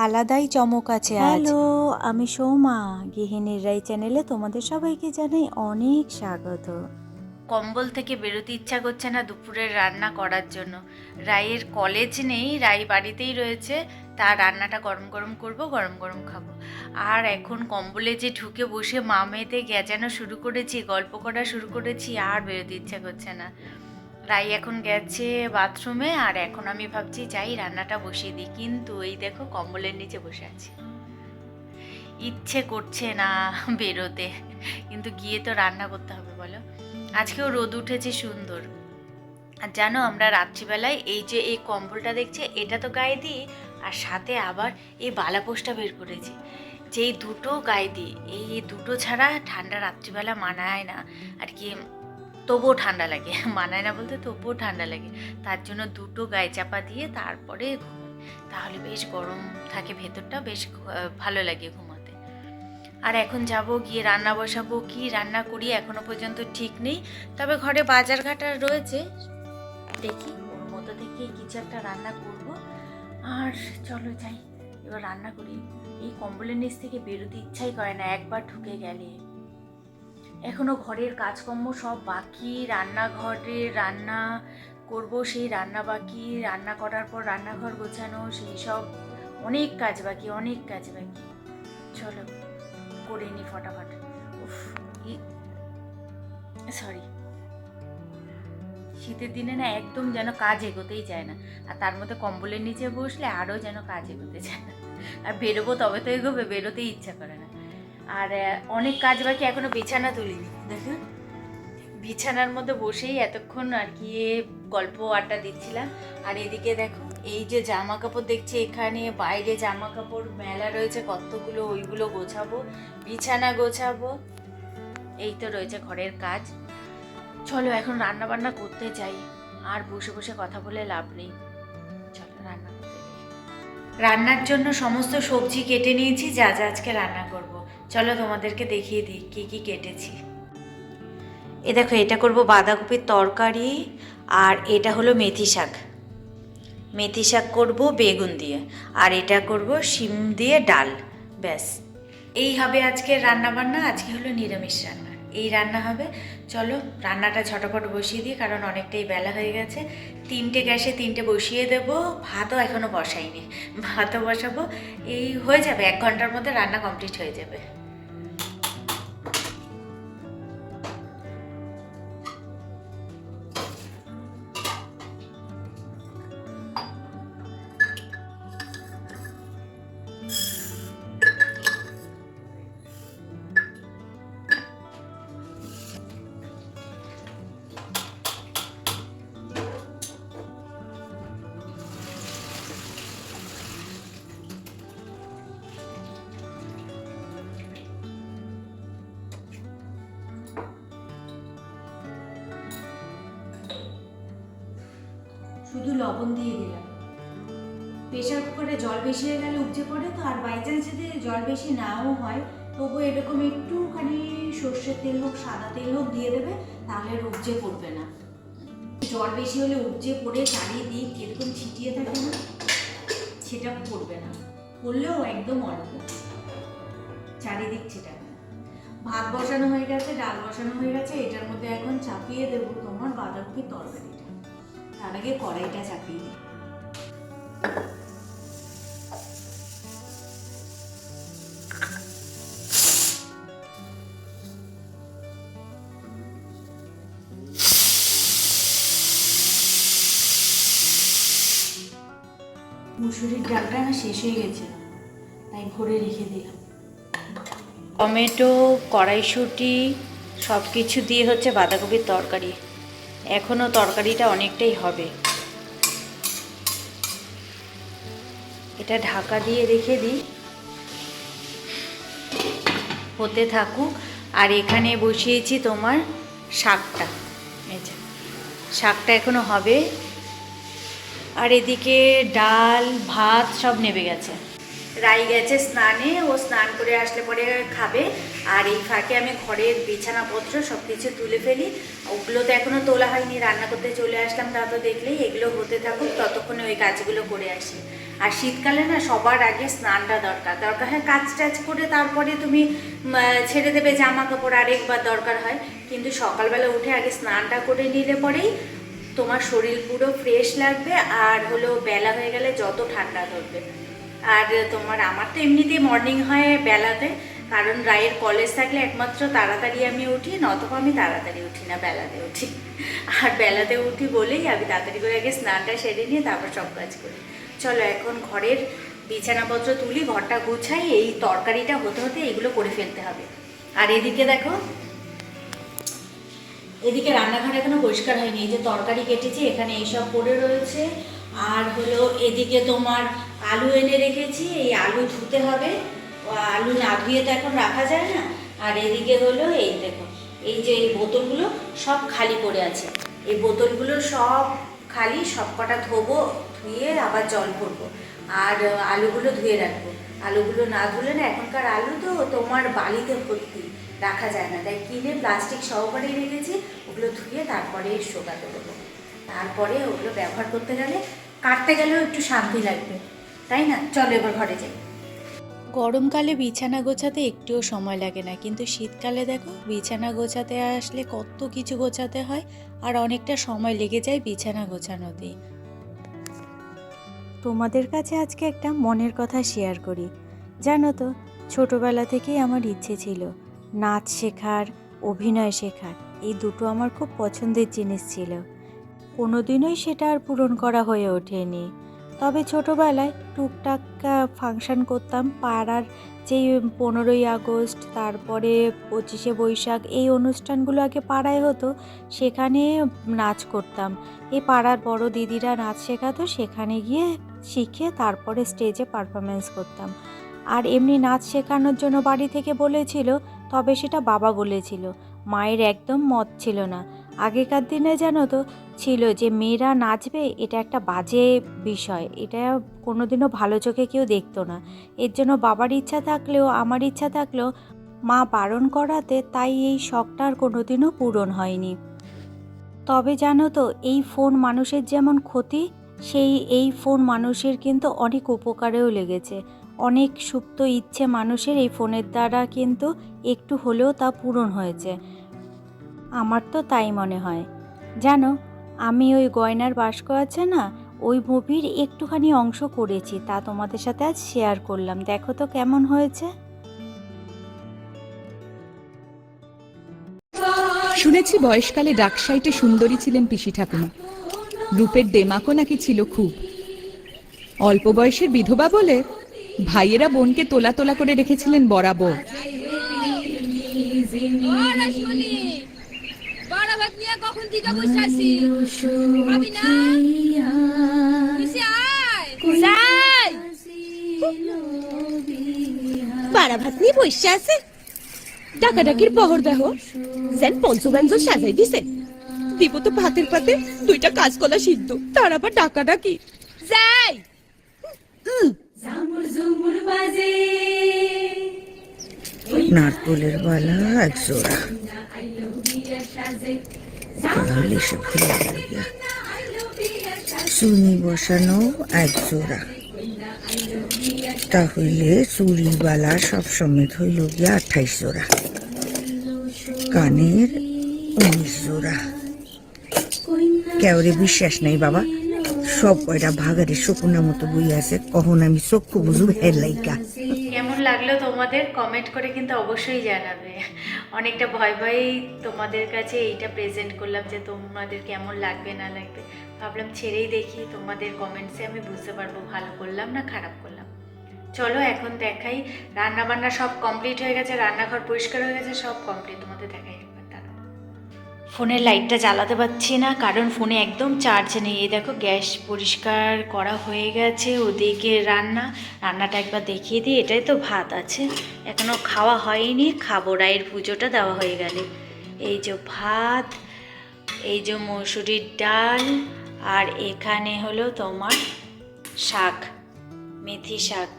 আলাদাই চমক আছে আজ। হ্যালো, আমি সৌমা, গৃহিণীর রাই চ্যানেলে তোমাদের সবাইকে জানাই অনেক স্বাগত। কম্বল থেকে বেরোতে ইচ্ছা করছে না দুপুরের রান্না করার জন্য। রাইয়ের কলেজ নেই, রাই বাড়িতেই রয়েছে। তার রান্নাটা গরম গরম করব, গরম গরম খাবো। আর এখন কম্বলে যে ঢুকে বসে মা মেয়েতে গ্যাজানো শুরু করেছি, গল্প করা শুরু করেছি, আর বেরোতে ইচ্ছা করছে না। রাই এখন গেছে বাথরুমে, আর এখন আমি ভাবছি যাই রান্নাটা বসিয়ে দিই, কিন্তু এই দেখো কম্বলের নিচে বসে আছি। ইচ্ছে করছে না বেরোতে, কিন্তু গিয়ে তো রান্না করতে হবে বলো। আজকেও রোদ উঠেছে সুন্দর। আর জানো, আমরা রাত্রিবেলায় এই যে এই কম্বলটা দেখছে এটা তো গায়ে দিই, আর সাথে আবার এই বালাপোষটা বের করেছি, যেই দুটো গায়ে দিই। এই দুটো ছাড়া ঠান্ডা রাত্রিবেলা মানায় না আর কি, তবুও ঠান্ডা লাগে। মানায় না বলতে তবুও ঠান্ডা লাগে। তার জন্য দুটো গায়ে চাপা দিয়ে তারপরে ঘুমাই, তাহলে বেশ গরম থাকে ভেতরটা, বেশ ভালো লাগে ঘুমাতে। আর এখন যাব গিয়ে রান্না বসাবো, কি রান্না করি এখনো পর্যন্ত ঠিক নেই। তবে ঘরে বাজার ঘাটা রয়েছে, দেখি ওর মধ্যে থেকে কিছু একটা রান্না করব। আর চলো যাই এবার রান্না করি। এই কম্বলের নিচ থেকে বেরোতে ইচ্ছাই করে না একবার ঢুকে গেলে। এখনো ঘরের কাজকর্ম সব বাকি, রান্নাঘরে রান্না করব, সেই রান্না বাকি, রান্না করার পর রান্নাঘর গোছানো, সেই সব অনেক কাজ বাকি, অনেক কাজ বাকি। চলো করে নি ফটাফট। উফ, সরি, শীতের দিনে না একদম যেন কাজ এগোতেই যায় না, আর তার মধ্যে কম্বলের নিচে বসলে আরও যেন কাজ এগোতে যায় না। আর বেরোবো তবে তো এগোবে, বেরোতেই ইচ্ছা করে না। আর অনেক কাজ বাকি, এখনো বিছানা তুলিনি। দেখো বিছানার মধ্যে বসেই এতক্ষণ আর কি গল্প আড্ডা দিচ্ছিলাম। আর এদিকে দেখো এই যে জামা কাপড় দেখছি, এখানে বাইরে জামা কাপড় মেলা রয়েছে কতগুলো, ওইগুলো গোছাবো, বিছানা গোছাবো, এই তো রয়েছে ঘরের কাজ। চলো এখন রান্না বান্না করতে যাই, আর বসে বসে কথা বলে লাভ নেই। চলো রান্না করতে যাই। রান্নার জন্য সমস্ত সবজি কেটে নিয়েছি, যা যা আজকে রান্না করব। চলো তোমাদেরকে দেখিয়ে দিই কি কি কেটেছি। এ দেখো, এটা করব বাঁধাকপির তরকারি, আর এটা হলো মেথি শাক। মেথি শাক করব বেগুন দিয়ে, আর এটা করব শিম দিয়ে ডাল। ব্যাস, এই হবে আজকের রান্না বান্না। আজকে হলো নিরামিষ রান্না, এই রান্না হবে। চলো রান্নাটা ঝটপট বসিয়ে দিই, কারণ অনেকটাই বেলা হয়ে গেছে। 3টে গ্যাসে 3টে বসিয়ে দেব। ভাতও এখনও বসাইনি, ভাতও বসাবো। এই হয়ে যাবে, 1 ঘন্টার মধ্যে রান্না কমপ্লিট হয়ে যাবে। শুধু লবণ দিয়ে দিলাম। প্রেশার কুকারে জল বেশি হয়ে গেলে উপচে পড়ে তো, আর বাই চান্স যদি জল বেশি নাও হয় তবু এরকম একটুখানি সর্ষের তেল হোক সাদা তেল হোক দিয়ে দেবে, তাহলে আর উপচে পড়বে না। জল বেশি হলে উপচে পড়ে চারিদিক এরকম ছিটিয়ে থাকে না, সেটা পড়বে না। পড়লেও একদম অল্প, চারিদিক ছিটাবে না। ভাত বসানো হয়ে গেছে, ডাল বসানো হয়ে গেছে, এটার মধ্যে এখন চাপিয়ে দেবো তোমার বাঁধাকপির তরকারিটা। তার আগে কড়াইটা চাপিয়ে দিই। মুসুরির ডালটা না শেষ হয়ে গেছে, তাই ভরে রেখে দিলাম। টমেটো, কড়াইশুঁটি সব কিছু দিয়ে হচ্ছে বাঁধাকপির তরকারি। এখনও তরকারিটা অনেকটাই হবে। এটা ঢাকা দিয়ে রেখে দিই, হতে থাকুক। আর এখানে বসিয়েছি তোমার শাকটা, এই যে শাকটা এখনও হবে। আর এদিকে ডাল ভাত সব নেবে গেছে। রাই গেছে স্নানে, ও স্নান করে আসলে পরে খাবে। আর এই ফাঁকে আমি ঘরের বিছানাপত্র সব কিছু তুলে ফেলি। ওগুলো তো এখনও তোলা হয়নি, রান্না করতে চলে আসলাম, তা তো দেখলেই। এগুলো হতে থাকুক, ততক্ষণে ওই কাজগুলো করে আসি। আর শীতকালে না সবার আগে স্নানটা দরকার। হ্যাঁ, কাজ টাজ করে তারপরে তুমি ছেড়ে দেবে জামা কাপড়, আরেকবার দরকার হয়। কিন্তু সকালবেলা উঠে আগে স্নানটা করে নিলে পরেই তোমার শরীর পুরো ফ্রেশ লাগবে। আর হলো বেলা হয়ে গেলে যত ঠান্ডা ধরবে। আর আমার তো এমনিতেই মর্নিং হয় বেলাতে, কারণ রায়ের কলেজ থাকলে একমাত্র তাড়াতাড়ি আমি উঠি, নতবা আমি তাড়াতাড়ি উঠি না, বেলাতে উঠি। আর বেলাতে উঠি বলেই আমি তাড়াতাড়ি করে আগে স্নানটা সেরে নিয়ে তারপর সব কাজ করি। চলো এখন ঘরের বিছানাপত্র তুলি, ঘরটা গুছাই, এই তরকারিটা হতে হতে এগুলো করে ফেলতে হবে। আর এদিকে দেখো, এদিকে রান্নাঘর এখনো পরিষ্কার হয়নি। এই যে তরকারি কেটেছি, এখানে এইসব পড়ে রয়েছে। আর হলো এদিকে তোমার আলু এনে রেখেছি, এই আলু ধুতে হবে। আলু না ধুয়ে তো এখন রাখা যায় না। আর এদিকে হলো এই দেখো, এই যে এই বোতলগুলো সব খালি পড়ে আছে। এই বোতলগুলো সব খালি, সব কটা ধোবো, ধুয়ে আবার জল ভরবো। আর আলুগুলো ধুয়ে রাখবো। আলুগুলো না ধুলে না, এখনকার আলু তো তোমার বালিতে ভর্তি, রাখা যায় না। তাই কিনে প্লাস্টিক সহকারে রেখেছি। ওগুলো ধুয়ে তারপরে শুকাতে দেবো। তারপরে ওগুলো ব্যবহার করতে গেলে, কাটতে গেলেও একটু শান্তি লাগবে, তাই না? চলো এবার ঘরে যাই। গরমকালে বিছানা গোছাতে একটুও সময় লাগে না, কিন্তু শীতকালে দেখো বিছানা গোছাতে আসলে কত কিছু গোছাতে হয়। আর অনেকটা সময় লেগে যায় বিছানা গোছানোতেই। তোমাদের কাছে আজকে একটা মনের কথা শেয়ার করি। জানো তো, ছোটবেলা থেকেই আমার ইচ্ছে ছিল নাচ শেখার, অভিনয় শেখার। এই দুটো আমার খুব পছন্দের জিনিস ছিল। কোনোদিনই সেটা আর পূরণ করা হয়ে ওঠেনি। তবে ছোটবেলায় টুকটাক ফাংশন করতাম। পাড়ার যেই 15ই আগস্ট, তারপরে 25শে বৈশাখ, এই অনুষ্ঠানগুলো আগে পাড়ায় হতো, সেখানে নাচ করতাম। এই পাড়ার বড় দিদিরা নাচ শেখাতো, সেখানে গিয়ে শিখে তারপরে স্টেজে পারফরমেন্স করতাম। আর এমনি নাচ শেখানোর জন্য বাড়ি থেকে বলেছিল, তবে সেটা বাবা বলেছিল, মায়ের একদম মত ছিল না। আগেকার দিনে জানো তো ছিল যে মেয়েরা নাচবে, এটা একটা বাজে বিষয়, এটা কোনোদিনও ভালো চোখে কেউ দেখতো না। এর জন্য বাবার ইচ্ছা থাকলেও, আমার ইচ্ছা থাকলেও, মা বারণ করাতে তাই এই শখটা আর কোনোদিনও পূরণ হয়নি। তবে জানো তো, এই ফোন মানুষের যেমন ক্ষতি, এই ফোন মানুষের কিন্তু অনেক উপকারেও লেগেছে। অনেক সুপ্ত ইচ্ছে মানুষের এই ফোনের দ্বারা কিন্তু একটু হলেও তা পূরণ হয়েছে। আমার তো তাই মনে হয়। জানো, আমি ওই গয়নার বাস্ক আছে না, ওই মুভির একটুখানি অংশ করেছি, তা তোমাদের সাথে আজ শেয়ার করলাম। দেখো তো কেমন হয়েছে। শুনেছি বয়সকালে ডাকসাইটে সুন্দরী ছিলেন পিসি ঠাকুমা। রূপের দেমাকও নাকি ছিল খুব। অল্প বয়সের বিধবা বলে ভাইয়েরা বোনকে তোলা তোলা করে রেখেছিলেন বরাবর। বাড়া ভাত নিয়ে বসে আছে, ডাকাডাকির পহর দেহ যেন পঞ্চব্যঞ্জন সাজাই দিছে। দিব তো ভাতের পাতে দুইটা কাঁচকলা সিদ্ধ, তার আবার ডাকাডাকি যাই। নারকলের বালা এক জোড়া, তাহলে সে খুলে গেল। চুনি বসানো এক জোড়া, তাহলে চুরির বালা সব সমেত হইল গিয়া 28 জোড়া। কানের 19 জোড়া। কেউরে বিশ্বাস নাই বাবা, সব কয়টা ভাগারে শকুনের মতো বই আছে, কখন আমি চক্ষু বুঝু হের লাইকা। কেমন লাগলো তোমাদের কমেন্ট করে কিন্তু অবশ্যই জানাবে। অনেকটা ভয় ভয়েই তোমাদের কাছে এইটা প্রেজেন্ট করলাম যে তোমাদের কেমন লাগবে না লাগবে। ভাবলাম ছেড়েই দেখি, তোমাদের কমেন্টসে আমি বুঝতে পারবো ভালো করলাম না খারাপ করলাম। চলো এখন দেখাই। রান্না বান্না সব কমপ্লিট হয়ে গেছে, রান্নাঘর পরিষ্কার হয়ে গেছে, সব কমপ্লিট। তোমাদের দেখাই একবার, দাঁড়াও। ফোনের লাইটটা জ্বালাতে পারছি না, কারণ ফোনে একদম চার্জ নেই। এই দেখো গ্যাস পরিষ্কার করা হয়ে গেছে, ওদিকে রান্নাটা একবার দেখিয়ে দিই। এটাই তো ভাত আছে, এখনও খাওয়া হয়নি, খাবো রায়ের পুজোটা দেওয়া হয়ে গেলে। এই যে ভাত, এই যে মসুরির ডাল, আর এখানে হলো তোমার শাক, মেথি শাক।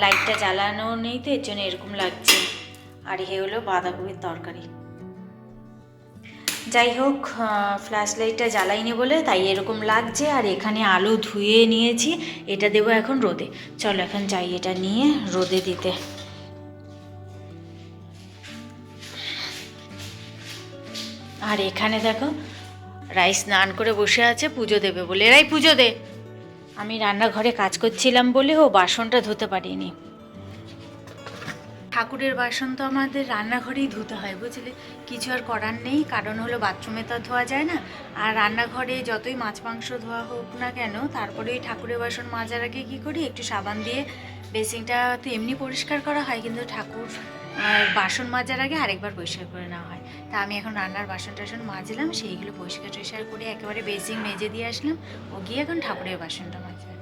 লাইটটা জ্বালানো নেই তো এর জন্য এরকম লাগছে। আর এ হলো বাঁধাকপির তরকারি। যাই হোক, ফ্ল্যাশ লাইটটা জ্বালাইনি বলে তাই এরকম লাগছে। আর এখানে আলু ধুয়ে নিয়েছি, এটা দেবো এখন রোদে। চলো এখন যাই এটা নিয়ে রোদে দিতে। আর এখানে দেখো রাই স্নান করে বসে আছে পুজো দেবে বলে। রাই পুজো দে। আমি রান্নাঘরে কাজ করছিলাম বলে ও বাসনটা ধুতে পারিনি। ঠাকুরের বাসন তো আমাদের রান্নাঘরেই ধুতে হয়, বুঝলে? কিছু আর করার নেই, কারণ হলো বাথরুমে তো আর ধোয়া যায় না। আর রান্নাঘরে যতই মাছ মাংস ধোয়া হোক না কেন, তারপরে ওই ঠাকুরের বাসন মাজার আগে কী করি, একটু সাবান দিয়ে বেসিনটা তো এমনি পরিষ্কার করা হয়, কিন্তু ঠাকুর বাসন মাজার আগে আরেকবার পরিষ্কার করে নেওয়া হয়। তা আমি এখন রান্নার বাসন টাসন মাজলাম, সেইগুলো পরিষ্কার টরিষ্কার করে একেবারে বেসিন মেজে দিয়ে আসলাম। ও গিয়ে এখন ঠাকুরের বাসনটা মাজবে।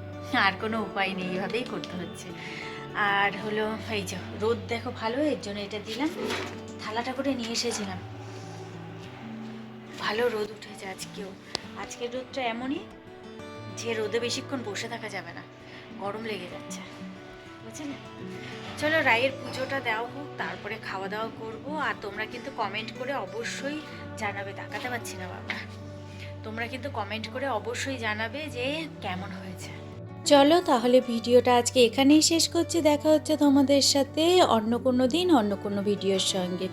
আর কোনো উপায় নেই, এইভাবেই করতে হচ্ছে। আর হলো এই যে রোদ দেখো ভালো, এর জন্য এটা দিলাম। থালাটা করে নিয়ে এসেছিলাম, ভালো রোদ উঠেছে আজকেও। আজকের রোদটা এমনই যে রোদে বেশিক্ষণ বসে থাকা যাবে না, গরম লেগে যাচ্ছে, বুঝলে? চলো রায়ের পুজোটা দেওয়া হোক, তারপরে খাওয়া দাওয়া করবো। আর তোমরা কিন্তু কমেন্ট করে অবশ্যই জানাবে, তাকাতে পারছি না বাবা, তোমরা কিন্তু কমেন্ট করে অবশ্যই জানাবে যে কেমন হয়েছে। চলো তাহলে ভিডিওটা আজকে এখানেই শেষ করছি। দেখা হচ্ছে তোমাদের সাথে অন্য কোনো দিন অন্য কোনো ভিডিওর সঙ্গে।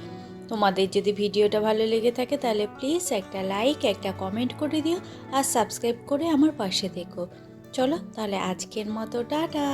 তোমাদের যদি ভিডিওটা ভালো লেগে থাকে তাহলে প্লিজ একটা লাইক একটা কমেন্ট করে দিও, আর সাবস্ক্রাইব করে আমার পাশে থেকো। চলো তাহলে আজকের মতো টাটা।